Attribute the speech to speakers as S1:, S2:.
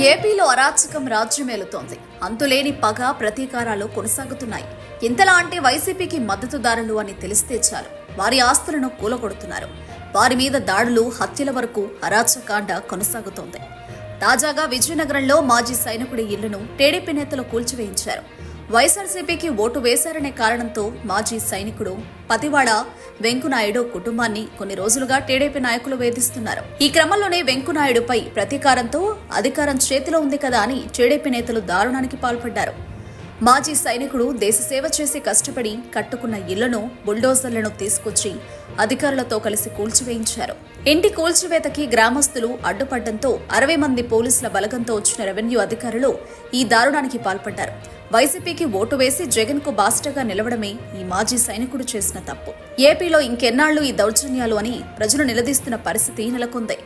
S1: ఏపీలో అరాచకం రాజ్యమేలుతోంది. అంతులేని పగ, ప్రతీకారాలు కొనసాగుతున్నాయి. ఇంతలా అంటే వైసీపీకి మద్దతుదారులు అని తెలిస్తే చాలు వారి ఆస్తులను కూలగొడుతున్నారు. వారి మీద దాడులు, హత్యల వరకు అరాచకాండ కొనసాగుతోంది. తాజాగా విజయనగరంలో మాజీ సైనికుడి ఇళ్లను టీడీపీ నేతలు కూల్చివేయించారు. వైఎస్ఆర్సీపీకి ఓటు వేశారనే కారణంతో మాజీ సైనికుడు పతివాడ వెంకునాయుడు కుటుంబాన్ని కొన్ని రోజులుగా టీడీపీ నాయకులు వేధిస్తున్నారు. ఈ క్రమంలోనే వెంకునాయుడుపై ప్రతీకారంతో అధికారం చేతిలో ఉంది కదా అని టీడీపీ నేతలు దారుణానికి పాల్పడ్డారు. మాజీ సైనికుడు దేశసేవ చేసి కష్టపడి కట్టుకున్న ఇళ్లను, బుల్డోజర్లను తీసుకొచ్చి అధికారులతో కలిసి కూల్చివేయించారు. ఇంటి కూల్చివేతకి గ్రామస్తులు అడ్డుపడ్డంతో 60 మంది పోలీసుల బలగంతో వచ్చిన రెవెన్యూ అధికారులు ఈ దారుణానికి పాల్పడ్డారు. వైసీపీకి ఓటు వేసి జగన్ కు బాస్టగా నిలవడమే ఈ మాజీ సైనికుడు చేసిన తప్పు. ఏపీలో ఇంకెన్నాళ్లు ఈ దౌర్జన్యాలు అని ప్రజలు నిలదీస్తున్న పరిస్థితి నెలకొంది.